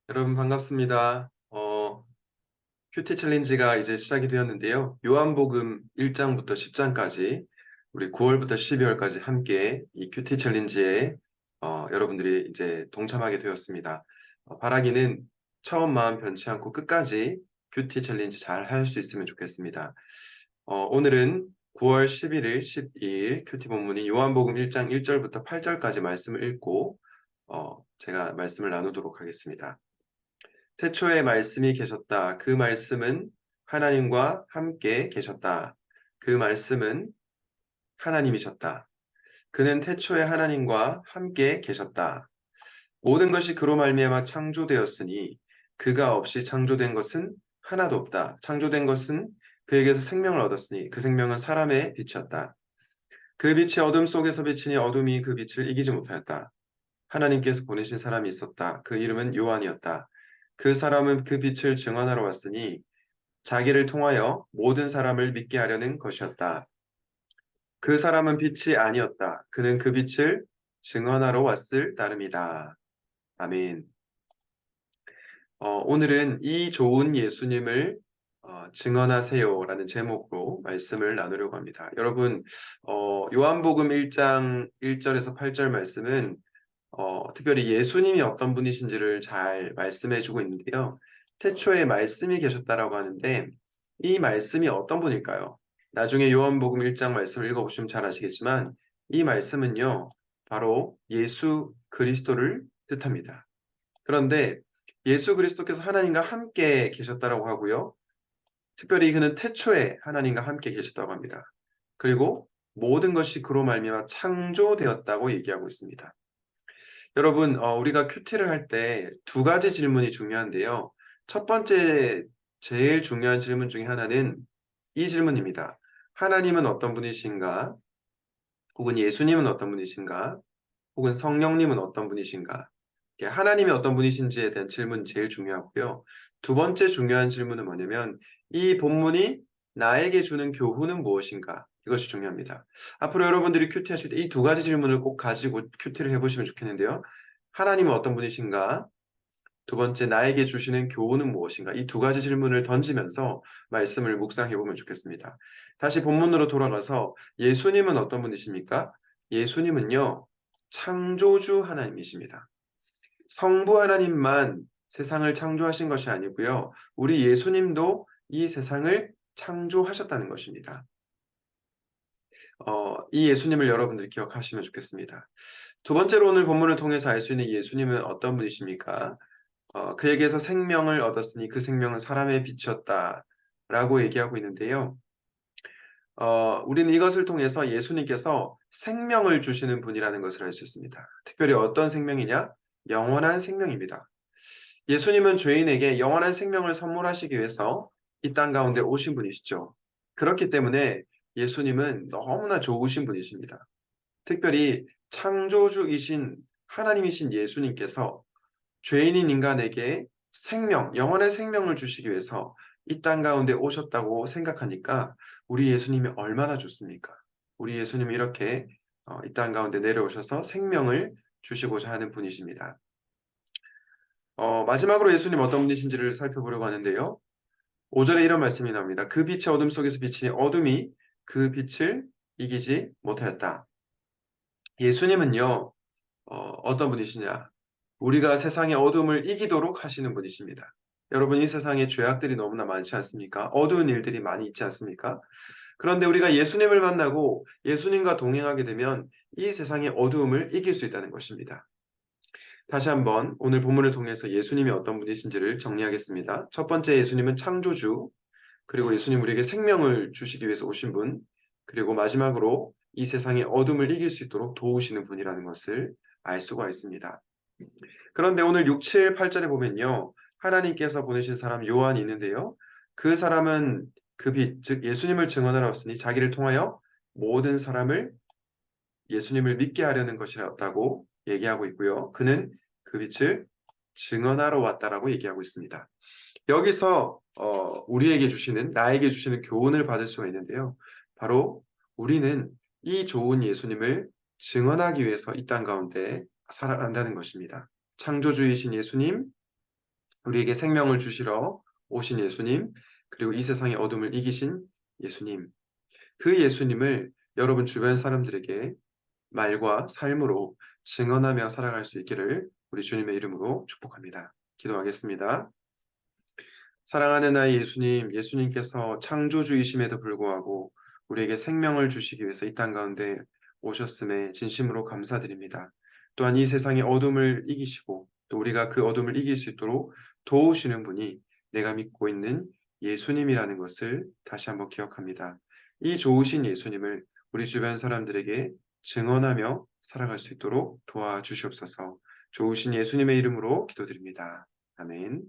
여러분 반갑습니다. 큐티 챌린지가 이제 시작이 되었는데요. 요한복음 1장부터 10장까지 우리 9월부터 12월까지 함께 이 큐티 챌린지에 여러분들이 이제 동참하게 되었습니다. 바라기는 처음 마음 변치 않고 끝까지 큐티 챌린지 잘 할 수 있으면 좋겠습니다. 오늘은 9월 11일, 12일 큐티 본문인 요한복음 1장 1절부터 8절까지 말씀을 읽고 제가 말씀을 나누도록 하겠습니다. 태초에 말씀이 계셨다. 그 말씀은 하나님과 함께 계셨다. 그 말씀은 하나님이셨다. 그는 태초에 하나님과 함께 계셨다. 모든 것이 그로 말미암아 창조되었으니 그가 없이 창조된 것은 하나도 없다. 창조된 것은 그에게서 생명을 얻었으니 그 생명은 사람의 빛이었다. 그 빛이 어둠 속에서 비치니 어둠이 그 빛을 이기지 못하였다. 하나님께서 보내신 사람이 있었다. 그 이름은 요한이었다. 그 사람은 그 빛을 증언하러 왔으니 자기를 통하여 모든 사람을 믿게 하려는 것이었다. 그 사람은 빛이 아니었다. 그는 그 빛을 증언하러 왔을 따름이다. 아멘. 오늘은 이 좋은 예수님을 증언하세요라는 제목으로 말씀을 나누려고 합니다. 여러분, 요한복음 1장 1절에서 8절 말씀은 특별히 예수님이 어떤 분이신지를 잘 말씀해 주고 있는데요. 태초에 말씀이 계셨다라고 하는데 이 말씀이 어떤 분일까요? 나중에 요한복음 1장 말씀을 읽어보시면 잘 아시겠지만 이 말씀은요, 바로 예수 그리스도를 뜻합니다. 그런데 예수 그리스도께서 하나님과 함께 계셨다라고 하고요. 특별히 그는 태초에 하나님과 함께 계셨다고 합니다. 그리고 모든 것이 그로 말미암아 창조되었다고 얘기하고 있습니다. 여러분, 우리가 큐티를 할 때 두 가지 질문이 중요한데요. 첫 번째, 제일 중요한 질문 중에 하나는 이 질문입니다. 하나님은 어떤 분이신가? 혹은 예수님은 어떤 분이신가? 혹은 성령님은 어떤 분이신가? 하나님이 어떤 분이신지에 대한 질문이 제일 중요하고요. 두 번째 중요한 질문은 뭐냐면 이 본문이 나에게 주는 교훈은 무엇인가? 이것이 중요합니다. 앞으로 여러분들이 큐티 하실 때 이 두 가지 질문을 꼭 가지고 큐티를 해보시면 좋겠는데요. 하나님은 어떤 분이신가? 두 번째, 나에게 주시는 교훈은 무엇인가? 이 두 가지 질문을 던지면서 말씀을 묵상해 보면 좋겠습니다. 다시 본문으로 돌아가서 예수님은 어떤 분이십니까? 예수님은요, 창조주 하나님이십니다. 성부 하나님만 세상을 창조하신 것이 아니고요. 우리 예수님도 이 세상을 창조하셨다는 것입니다. 이 예수님을 여러분들이 기억하시면 좋겠습니다. 두 번째로 오늘 본문을 통해서 알 수 있는 예수님은 어떤 분이십니까? 그에게서 생명을 얻었으니 그 생명은 사람의 빛이었다라고 얘기하고 있는데요. 우리는 이것을 통해서 예수님께서 생명을 주시는 분이라는 것을 알 수 있습니다. 특별히 어떤 생명이냐? 영원한 생명입니다. 예수님은 죄인에게 영원한 생명을 선물하시기 위해서 이 땅 가운데 오신 분이시죠. 그렇기 때문에 예수님은 너무나 좋으신 분이십니다. 특별히 창조주이신 하나님이신 예수님께서 죄인인 인간에게 생명, 영원한 생명을 주시기 위해서 이 땅 가운데 오셨다고 생각하니까 우리 예수님이 얼마나 좋습니까? 우리 예수님이 이렇게 이 땅 가운데 내려오셔서 생명을 주시고자 하는 분이십니다. 마지막으로 예수님 어떤 분이신지를 살펴보려고 하는데요. 5절에 이런 말씀이 나옵니다. 그 빛이 어둠 속에서 비치니 어둠이 그 빛을 이기지 못하였다. 예수님은요, 어떤 분이시냐? 우리가 세상의 어둠을 이기도록 하시는 분이십니다. 여러분, 이 세상에 죄악들이 너무나 많지 않습니까? 어두운 일들이 많이 있지 않습니까? 그런데 우리가 예수님을 만나고 예수님과 동행하게 되면 이 세상의 어두움을 이길 수 있다는 것입니다. 다시 한번 오늘 본문을 통해서 예수님이 어떤 분이신지를 정리하겠습니다. 첫 번째 예수님은 창조주, 그리고 예수님 우리에게 생명을 주시기 위해서 오신 분, 그리고 마지막으로 이 세상의 어둠을 이길 수 있도록 도우시는 분이라는 것을 알 수가 있습니다. 그런데 오늘 6, 7, 8절에 보면요. 하나님께서 보내신 사람 요한이 있는데요. 그 사람은 그 빛, 즉 예수님을 증언하러 왔으니 자기를 통하여 모든 사람을 예수님을 믿게 하려는 것이었다고 얘기하고 있고요. 그는 그 빛을 증언하러 왔다라고 얘기하고 있습니다. 여기서 우리에게 주시는, 나에게 주시는 교훈을 받을 수가 있는데요. 바로 우리는 이 좋은 예수님을 증언하기 위해서 이 땅 가운데 살아간다는 것입니다. 창조주이신 예수님, 우리에게 생명을 주시러 오신 예수님, 그리고 이 세상의 어둠을 이기신 예수님, 그 예수님을 여러분 주변 사람들에게 말과 삶으로 증언하며 살아갈 수 있기를 우리 주님의 이름으로 축복합니다. 기도하겠습니다. 사랑하는 아이 예수님, 예수님께서 창조주이심에도 불구하고 우리에게 생명을 주시기 위해서 이 땅 가운데 오셨음에 진심으로 감사드립니다. 또한 이 세상의 어둠을 이기시고 또 우리가 그 어둠을 이길 수 있도록 도우시는 분이 내가 믿고 있는 예수님이라는 것을 다시 한번 기억합니다. 이 좋으신 예수님을 우리 주변 사람들에게 증언하며 살아갈 수 있도록 도와주시옵소서. 좋으신 예수님의 이름으로 기도드립니다. 아멘.